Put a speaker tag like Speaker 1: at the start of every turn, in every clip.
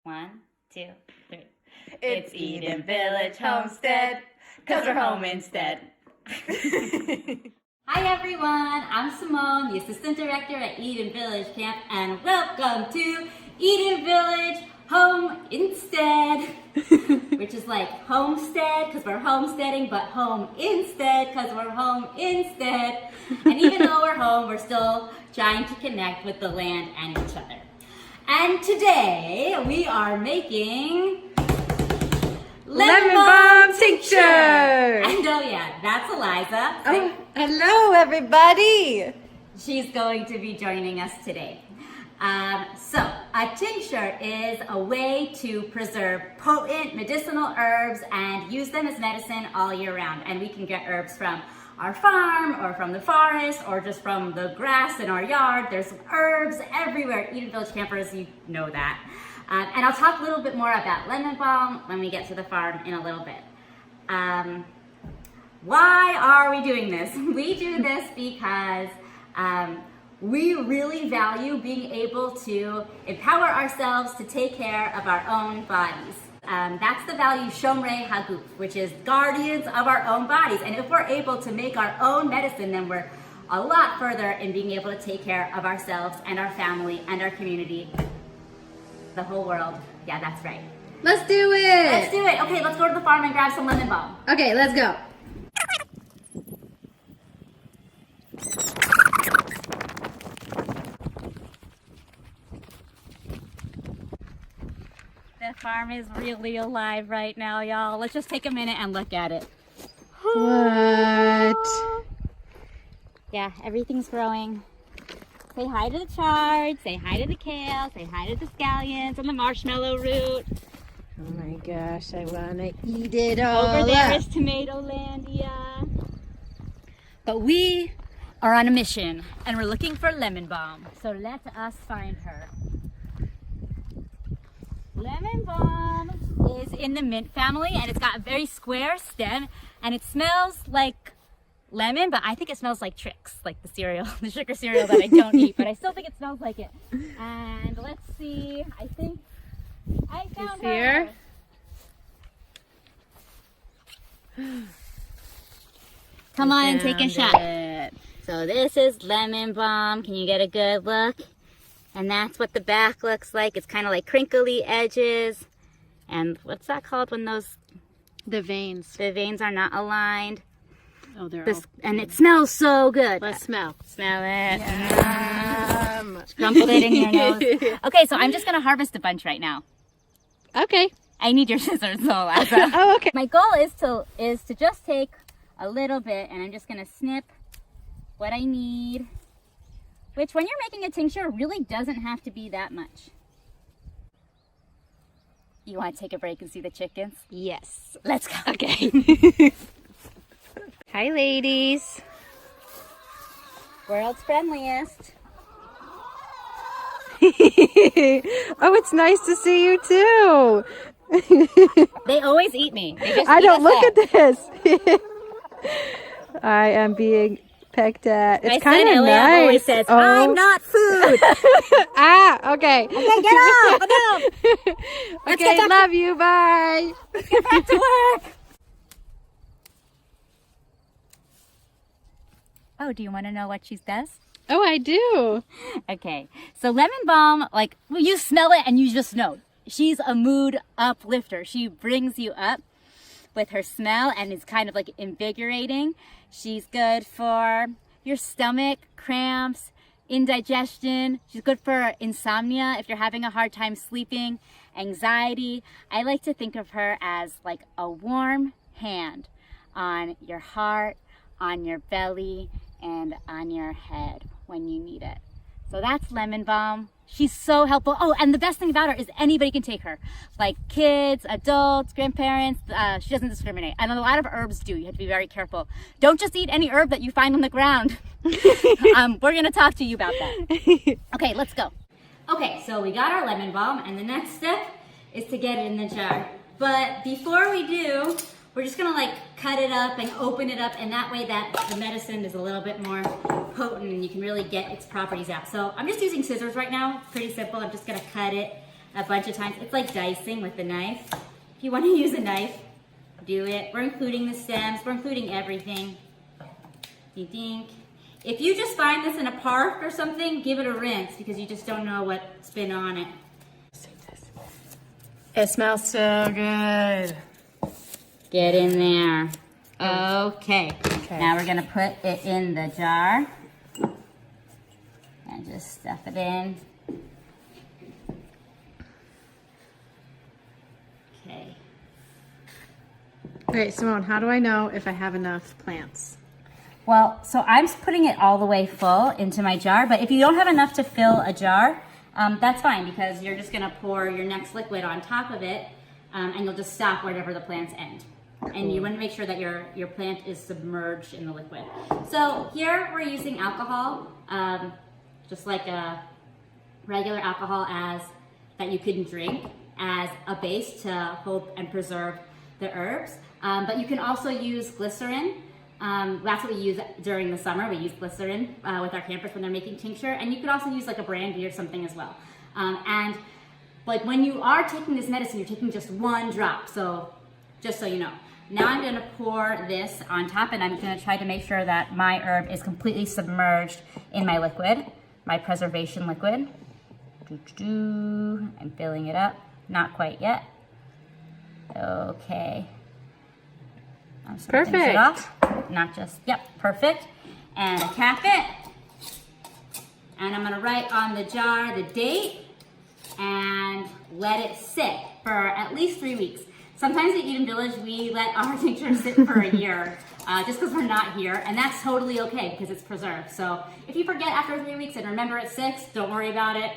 Speaker 1: 1, 2, 3. It's Eden Village Homestead, 'cause we're home instead. Hi everyone, I'm Simone, the Assistant Director at Eden Village Camp, and welcome to Eden Village Home Instead, which is like homestead because we're homesteading, but home instead because we're home instead. And even though we're home, we're still trying to connect with the land and each other. And today we are making
Speaker 2: Lemonbalm tincture!
Speaker 1: And oh yeah, that's Eliza.
Speaker 2: Oh, hello everybody!
Speaker 1: She's going to be joining us today. So a tincture is a way to preserve potent medicinal herbs and use them as medicine all year round. And we can get herbs from our farm or from the forest or just from the grass in our yard. There's herbs everywhere at Eden Village Campers, you know that. And I'll talk a little bit more about Lemonbalm when we get to the farm in a little bit. Why are we doing this? We do this because we really value being able to empower ourselves to take care of our own bodies. That's the value Shomrei Haguf, which is guardians of our own bodies. And if we're able to make our own medicine, then we're a lot further in being able to take care of ourselves and our family and our community, the whole world. Yeah, that's right.
Speaker 2: Let's do it!
Speaker 1: Let's do it. Okay, let's go to the farm and grab some Lemonbalm.
Speaker 2: Okay, let's go.
Speaker 1: The farm is really alive right now, y'all. Let's just take a minute and look at it.
Speaker 2: What?
Speaker 1: Yeah, everything's growing. Say hi to the chard, say hi to the kale, say hi to the scallions and the marshmallow root.
Speaker 2: Oh my gosh, I wanna eat it all
Speaker 1: Over there
Speaker 2: up.
Speaker 1: is Tomatolandia. But we are on a mission and we're looking for Lemonbalm. So let us find her. Lemonbalm is in the mint family and it's got a very square stem and it smells like lemon, but I think it smells like Trix, like the cereal, the sugar cereal that I don't eat, but I still think it smells like it. And let's see, I think I found her. Come on and take a shot. So this is Lemonbalm. Can you get a good look? And that's what the back looks like. It's kind of like crinkly edges. And what's that called when those...
Speaker 2: The veins.
Speaker 1: The veins are not aligned.
Speaker 2: Oh, they're all...
Speaker 1: And it smells so good.
Speaker 2: Let's smell.
Speaker 1: Smell it.
Speaker 2: Yum.
Speaker 1: Crumpled it in your nose. Okay, so I'm just going to harvest a bunch right now.
Speaker 2: Okay.
Speaker 1: I need your scissors, though, Eliza.
Speaker 2: Oh, okay.
Speaker 1: My goal is to just take a little bit, and I'm just going to snip what I need. Which, when you're making a tincture, really doesn't have to be that much. You want to take a break and see the chickens?
Speaker 2: Yes.
Speaker 1: Let's go.
Speaker 2: Okay. Hi, ladies.
Speaker 1: World's friendliest.
Speaker 2: Oh, it's nice to see you too.
Speaker 1: They always eat me. They just
Speaker 2: I
Speaker 1: eat
Speaker 2: don't
Speaker 1: us
Speaker 2: look
Speaker 1: up.
Speaker 2: at this. I am being pecked at. It's kind of nice.
Speaker 1: Always says,
Speaker 2: Oh.
Speaker 1: I'm not food.
Speaker 2: Ah, okay.
Speaker 1: Okay, get up. Get up.
Speaker 2: Okay, love you. Bye.
Speaker 1: Let's get back to work. Oh, do you want to know what she does?
Speaker 2: Oh, I do.
Speaker 1: Okay, so Lemonbalm, like, well, you smell it and you just know. She's a mood uplifter. She brings you up with her smell and is kind of like invigorating. She's good for your stomach, cramps, indigestion. She's good for insomnia if you're having a hard time sleeping, anxiety. I like to think of her as like a warm hand on your heart, on your belly, and on your head when you need it. So that's Lemonbalm. She's so helpful. Oh, and the best thing about her is anybody can take her. Like kids, adults, grandparents. She doesn't discriminate. And a lot of herbs do. You have to be very careful. Don't just eat any herb that you find on the ground. We're going to talk to you about that. Okay, let's go. Okay, so we got our Lemonbalm, and the next step is to get it in the jar. But before we do, we're just gonna like cut it up and open it up, and that way that the medicine is a little bit more potent and you can really get its properties out. So I'm just using scissors right now, pretty simple. I'm just gonna cut it a bunch of times. It's like dicing with a knife. If you want to use a knife, do it. We're including the stems. We're including everything. Dink, dink. If you just find this in a park or something, give it a rinse because you just don't know what's been on it.
Speaker 2: It smells so good.
Speaker 1: Get in there. Okay. Now we're gonna put it in the jar and just stuff it in. Okay.
Speaker 2: Great, Simone, how do I know if I have enough plants?
Speaker 1: Well, so I'm putting it all the way full into my jar, but if you don't have enough to fill a jar, that's fine because you're just gonna pour your next liquid on top of it and you'll just stop wherever the plants end. And you want to make sure that your plant is submerged in the liquid. So here we're using alcohol, just like a regular alcohol that you can drink as a base to hold and preserve the herbs. But you can also use glycerin. That's what we use during the summer. We use glycerin with our campers when they're making tincture. And you could also use like a brandy or something as well. And like when you are taking this medicine, you're taking just one drop. So just so you know. Now I'm going to pour this on top and I'm going to try to make sure that my herb is completely submerged in my liquid, my preservation liquid. I'm filling it up. Not quite yet. Okay. I'm just gonna finish it off. Not just, yep, perfect. And I cap it. And I'm going to write on the jar the date and let it sit for at least 3 weeks. Sometimes at Eden Village, we let our tincture sit for a year just because we're not here, and that's totally okay because it's preserved. So if you forget after 3 weeks and remember at 6, don't worry about it,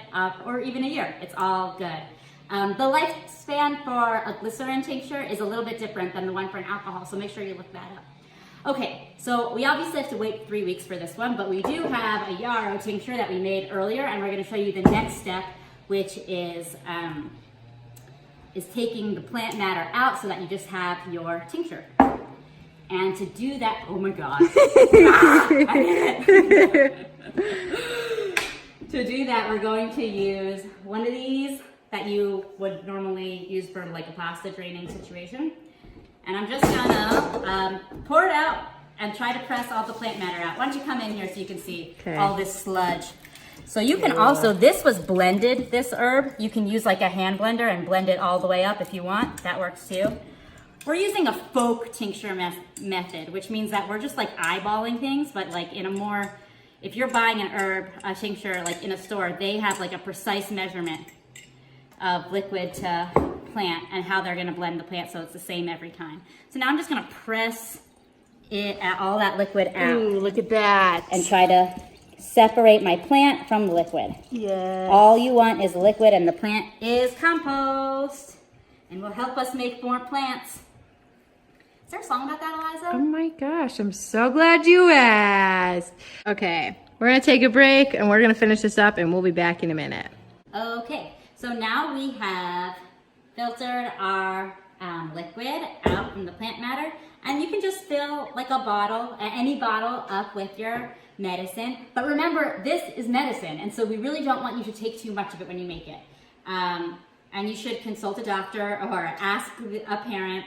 Speaker 1: or even a year, it's all good. The lifespan for a glycerin tincture is a little bit different than the one for an alcohol, so make sure you look that up. Okay, so we obviously have to wait 3 weeks for this one, but we do have a yarrow tincture that we made earlier, and we're going to show you the next step, which is taking the plant matter out so that you just have your tincture. And to do that, oh my God. To do that, we're going to use one of these that you would normally use for like a pasta draining situation. And I'm just gonna pour it out and try to press all the plant matter out. Why don't you come in here so you can see all this sludge. So you can also, this was blended, this herb. You can use like a hand blender and blend it all the way up if you want. That works too. We're using a folk tincture method, which means that we're just like eyeballing things, but like in a more, if you're buying an herb, a tincture like in a store, they have like a precise measurement of liquid to plant and how they're gonna blend the plant so it's the same every time. So now I'm just gonna press all that liquid out.
Speaker 2: Ooh, look at that.
Speaker 1: And try to separate my plant from the liquid.
Speaker 2: Yeah.
Speaker 1: All you want is liquid and the plant is compost and will help us make more plants. Is there a song about that, Eliza?
Speaker 2: Oh my gosh, I'm so glad you asked. Okay, we're gonna take a break and we're gonna finish this up and we'll be back in a minute.
Speaker 1: Okay, so now we have filtered our liquid out from the plant matter, and you can just fill like a bottle, any bottle up with your medicine. But remember, this is medicine, and so we really don't want you to take too much of it when you make it. And you should consult a doctor or ask a parent.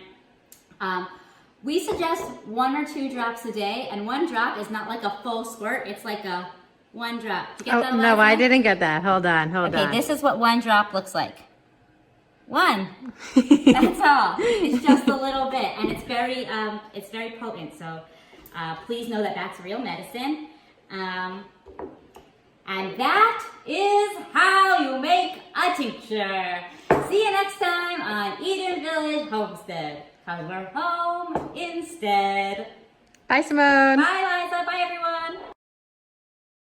Speaker 1: We suggest 1 or 2 drops a day, and 1 drop is not like a full squirt, it's like a 1 drop. Did you get that,
Speaker 2: no,
Speaker 1: Eliza?
Speaker 2: I didn't get that. Hold on.
Speaker 1: Okay, this is what 1 drop looks like. 1. That's all. It's just a little bit, and it's very potent. So please know that that's real medicine. And that is how you make a tincture. See you next time on Eden Village Homestead. 'Cause we're home instead.
Speaker 2: Bye, Simone.
Speaker 1: Bye, Liza. Bye, everyone.